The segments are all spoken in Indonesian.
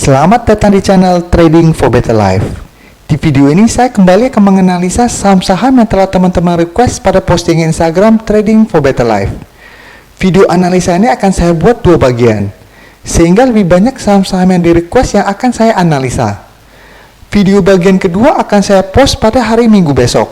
Selamat datang di channel Trading for Better Life. Di video ini saya kembali akan menganalisa saham-saham yang telah teman-teman request pada postingan Instagram Trading for Better Life. Video analisa ini akan saya buat dua bagian, sehingga lebih banyak saham-saham yang di request yang akan saya analisa. Video bagian kedua akan saya post pada hari Minggu besok.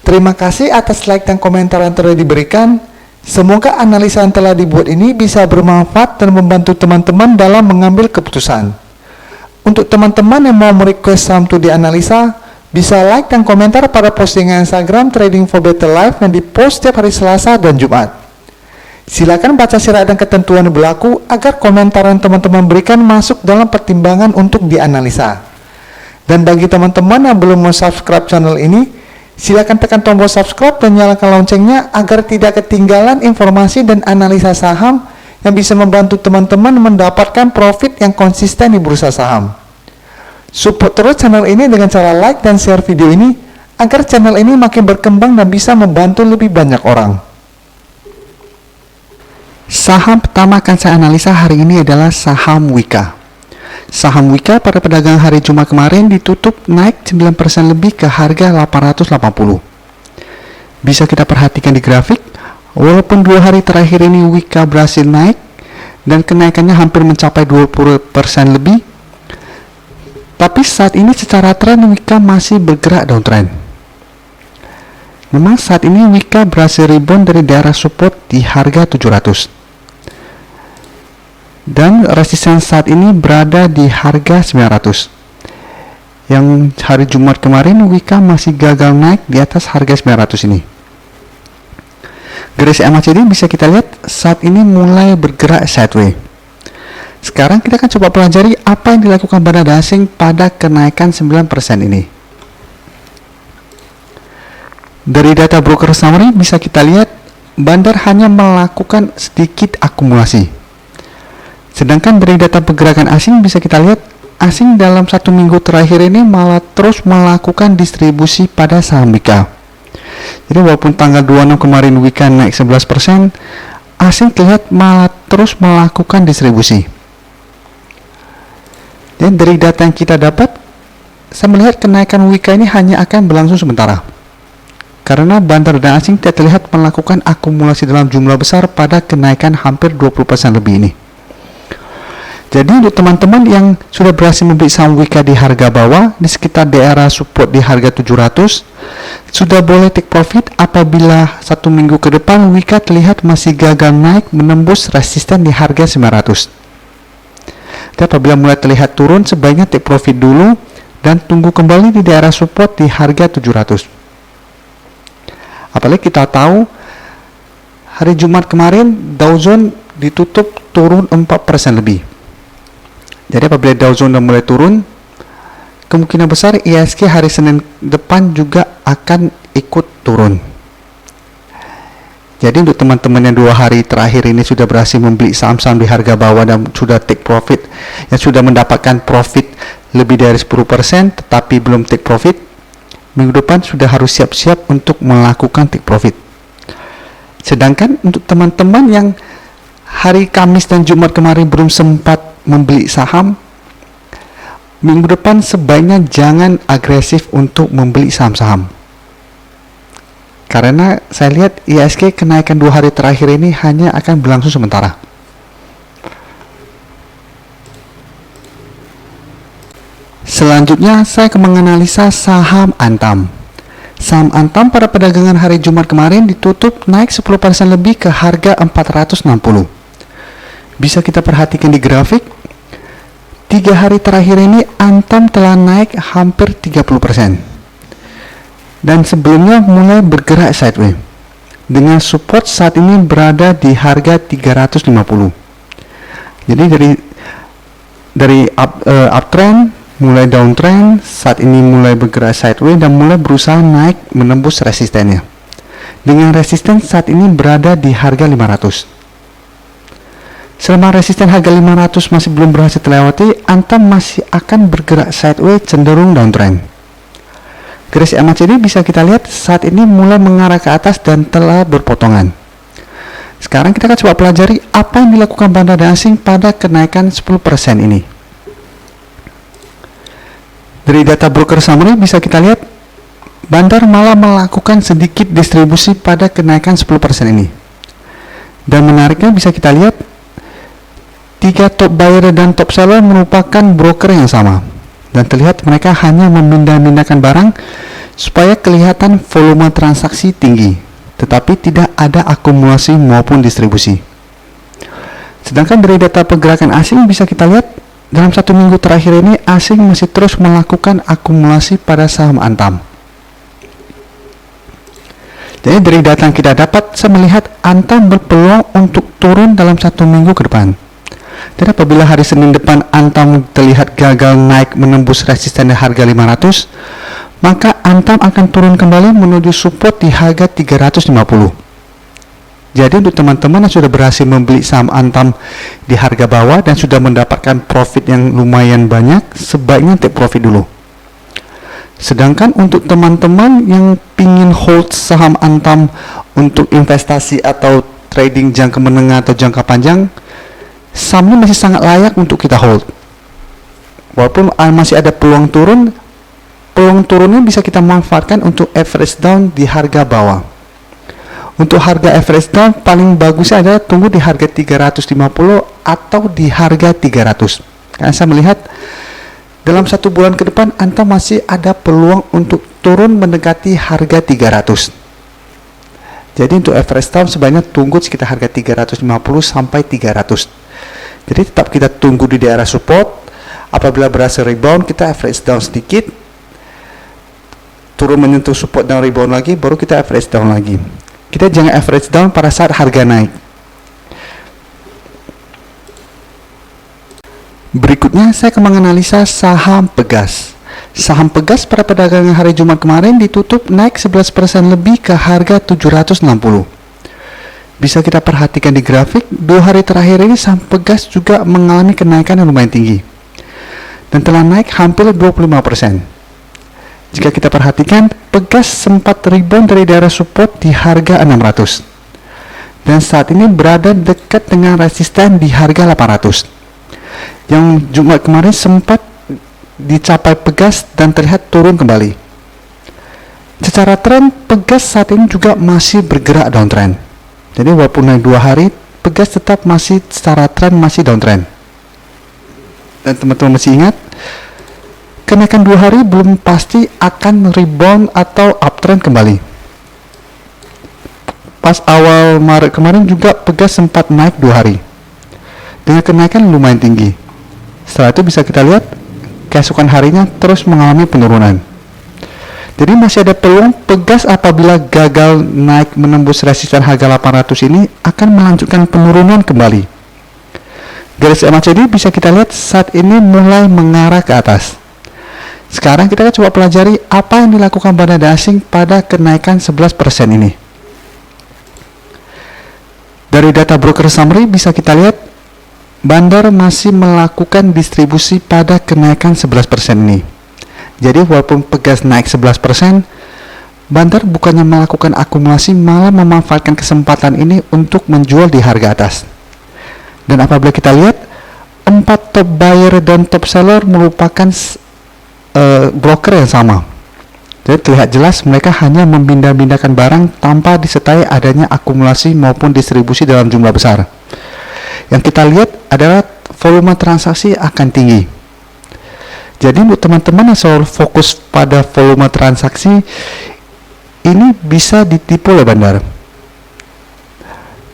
Terima kasih atas like dan komentar yang telah diberikan. Semoga analisa yang telah dibuat ini bisa bermanfaat dan membantu teman-teman dalam mengambil keputusan. Untuk teman-teman yang mau merequest saham itu dianalisa, bisa like dan komentar pada postingan Instagram Trading for Better Life yang dipost setiap hari Selasa dan Jumat. Silakan baca syarat dan ketentuan yang berlaku agar komentar yang teman-teman berikan masuk dalam pertimbangan untuk dianalisa. Dan bagi teman-teman yang belum subscribe channel ini, silakan tekan tombol subscribe dan nyalakan loncengnya agar tidak ketinggalan informasi dan analisa saham yang bisa membantu teman-teman mendapatkan profit yang konsisten di bursa saham. Support terus channel ini dengan cara like dan share video ini agar channel ini makin berkembang dan bisa membantu lebih banyak orang. Saham pertama akan saya analisa hari ini adalah saham Wika. Saham Wika pada perdagangan hari Jumat kemarin ditutup naik 9% lebih ke harga 880. Bisa kita perhatikan di grafik, walaupun 2 hari terakhir ini Wika berhasil naik dan kenaikannya hampir mencapai 20% lebih, tapi saat ini secara tren Wika masih bergerak downtrend. Memang saat ini Wika berhasil rebound dari daerah support di harga 700. Dan resisten saat ini berada di harga 900. Yang hari Jumat kemarin Wika masih gagal naik di atas harga 900 ini. Garis MACD bisa kita lihat saat ini mulai bergerak sideways. Sekarang kita akan coba pelajari apa yang dilakukan bandar asing pada kenaikan 9% ini. Dari data broker summary bisa kita lihat bandar hanya melakukan sedikit akumulasi. Sedangkan dari data pergerakan asing bisa kita lihat asing dalam 1 minggu terakhir ini malah terus melakukan distribusi pada saham Wika. Jadi walaupun tanggal 26 kemarin Wika naik 11%, asing terlihat malah terus melakukan distribusi. Dan dari data yang kita dapat, saya melihat kenaikan Wika ini hanya akan berlangsung sementara. Karena bandar dan asing tidak terlihat melakukan akumulasi dalam jumlah besar pada kenaikan hampir 20% lebih ini. Jadi untuk teman-teman yang sudah berhasil membeli saham Wika di harga bawah, di sekitar daerah support di harga 700, sudah boleh take profit apabila 1 minggu ke depan Wika terlihat masih gagal naik menembus resisten di harga 900. Dan apabila mulai terlihat turun, sebaiknya take profit dulu dan tunggu kembali di daerah support di harga 700. Apalagi kita tahu hari Jumat kemarin Dow Jones ditutup turun 4% lebih. Jadi apabila Dow Jones sudah mulai turun, kemungkinan besar IHSG hari Senin depan juga akan ikut turun. Jadi untuk teman-teman yang 2 hari terakhir ini sudah berhasil membeli saham-saham di harga bawah dan sudah take profit, yang sudah mendapatkan profit lebih dari 10% tetapi belum take profit, minggu depan sudah harus siap-siap untuk melakukan take profit. Sedangkan untuk teman-teman yang hari Kamis dan Jumat kemarin belum sempat membeli saham, minggu depan sebaiknya jangan agresif untuk membeli saham-saham. Karena saya lihat IHSG kenaikan 2 hari terakhir ini hanya akan berlangsung sementara. Selanjutnya saya akan menganalisa saham Antam. Saham Antam pada perdagangan hari Jumat kemarin ditutup naik 10% lebih ke harga 460. Bisa kita perhatikan di grafik, 3 hari terakhir ini Antam telah naik hampir 30%. Dan sebelumnya mulai bergerak sideways. Dengan support saat ini berada di harga 350. Jadi dari uptrend mulai downtrend, saat ini mulai bergerak sideways dan mulai berusaha naik menembus resistennya. Dengan resisten saat ini berada di harga 500. Selama resisten harga 500 masih belum berhasil terlewati, Antam masih akan bergerak sideways cenderung downtrend. Garis MACD bisa kita lihat saat ini mulai mengarah ke atas dan telah berpotongan. Sekarang kita akan coba pelajari apa yang dilakukan bandar asing pada kenaikan 10% ini. Dari data broker summary bisa kita lihat Bandar malah melakukan sedikit distribusi pada kenaikan 10% ini. Dan menariknya bisa kita lihat 3 top buyer dan top seller merupakan broker yang sama. Dan terlihat mereka hanya memindah-mindahkan barang supaya kelihatan volume transaksi tinggi, tetapi tidak ada akumulasi maupun distribusi. Sedangkan dari data pergerakan asing bisa kita lihat dalam 1 minggu terakhir ini asing masih terus melakukan akumulasi pada saham Antam. Jadi dari data yang kita dapat, saya melihat Antam berpeluang untuk turun dalam 1 minggu ke depan. Dan apabila hari Senin depan Antam terlihat gagal naik menembus resisten di harga 500, maka Antam akan turun kembali menuju support di harga 350. Jadi untuk teman-teman yang sudah berhasil membeli saham Antam di harga bawah dan sudah mendapatkan profit yang lumayan banyak, sebaiknya take profit dulu. Sedangkan untuk teman-teman yang ingin hold saham Antam untuk investasi atau trading jangka menengah atau jangka panjang, sahamnya masih sangat layak untuk kita hold. Walaupun masih ada peluang turunnya bisa kita manfaatkan untuk average down di harga bawah. Untuk harga average down paling bagusnya adalah tunggu di harga 350 atau di harga 300. Karena saya melihat dalam 1 bulan ke depan Antam masih ada peluang untuk turun mendekati harga 300. Jadi untuk average down sebaiknya tunggu sekitar harga 350 sampai 300. Jadi tetap kita tunggu di daerah support. Apabila berhasil rebound, kita average down sedikit, turun menyentuh support dan rebound lagi, baru kita average down lagi. Kita jangan average down pada saat harga naik. Berikutnya saya akan menganalisa saham Pegas. Saham Pegas pada perdagangan hari Jumat kemarin ditutup naik 11% lebih ke harga 760. Bisa kita perhatikan di grafik, 2 hari terakhir ini saham Pegas juga mengalami kenaikan yang lumayan tinggi dan telah naik hampir 25%. Jika kita perhatikan, Pegas sempat rebound dari daerah support di harga 600 dan saat ini berada dekat dengan resisten di harga 800. Yang Jumat kemarin sempat dicapai Pegas dan terlihat turun kembali. Secara tren, Pegas saat ini juga masih bergerak downtrend. Jadi walaupun naik 2 hari, Pegas tetap masih secara tren masih downtrend. Dan teman-teman masih ingat, kenaikan 2 hari belum pasti akan rebound atau uptrend kembali. Pas awal Maret kemarin juga Pegas sempat naik 2 hari dengan kenaikan lumayan tinggi. Setelah itu bisa kita lihat keesokan harinya terus mengalami penurunan. Jadi masih ada peluang Pegas apabila gagal naik menembus resisten harga 800 ini akan melanjutkan penurunan kembali. Garis MACD bisa kita lihat saat ini mulai mengarah ke atas. Sekarang kita coba pelajari apa yang dilakukan bandar asing pada kenaikan 11% ini. Dari data broker summary bisa kita lihat bandar masih melakukan distribusi pada kenaikan 11% ini. Jadi walaupun Pegas naik 11%, bandar bukannya melakukan akumulasi, malah memanfaatkan kesempatan ini untuk menjual di harga atas. Dan apabila kita lihat, 4 top buyer dan top seller merupakan broker yang sama. Jadi terlihat jelas mereka hanya memindah-mindahkan barang tanpa disertai adanya akumulasi maupun distribusi dalam jumlah besar. Yang kita lihat adalah volume transaksi akan tinggi. Jadi untuk teman-teman yang selalu fokus pada volume transaksi, ini bisa ditipu oleh bandar.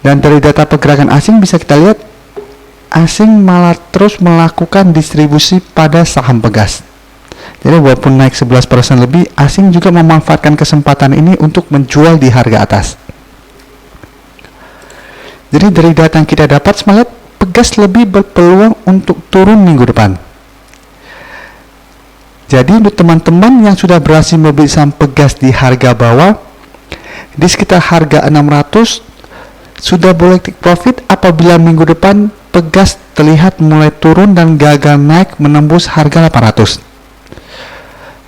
Dan dari data pergerakan asing bisa kita lihat, asing malah terus melakukan distribusi pada saham Pegas. Jadi walaupun naik 11% lebih, asing juga memanfaatkan kesempatan ini untuk menjual di harga atas. Jadi dari data yang kita dapat, semangat Pegas lebih berpeluang untuk turun minggu depan. Jadi untuk teman-teman yang sudah berhasil membeli saham Pegas di harga bawah, di sekitar harga 600, sudah boleh take profit apabila minggu depan Pegas terlihat mulai turun dan gagal naik menembus harga 800.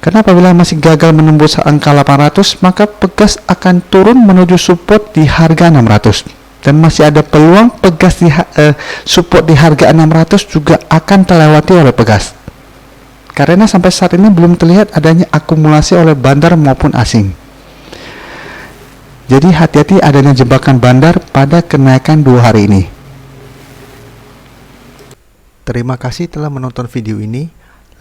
Karena apabila masih gagal menembus angka 800, maka Pegas akan turun menuju support di harga 600. Dan masih ada peluang Pegas di support di harga 600 juga akan terlewati oleh Pegas. karena sampai saat ini belum terlihat adanya akumulasi oleh bandar maupun asing. Jadi hati-hati adanya jebakan bandar pada kenaikan 2 hari ini. Terima kasih telah menonton video ini.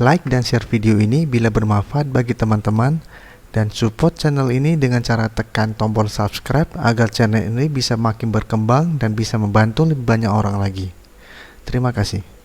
Like dan share video ini bila bermanfaat bagi teman-teman, dan support channel ini dengan cara tekan tombol subscribe agar channel ini bisa makin berkembang dan bisa membantu lebih banyak orang lagi. Terima kasih.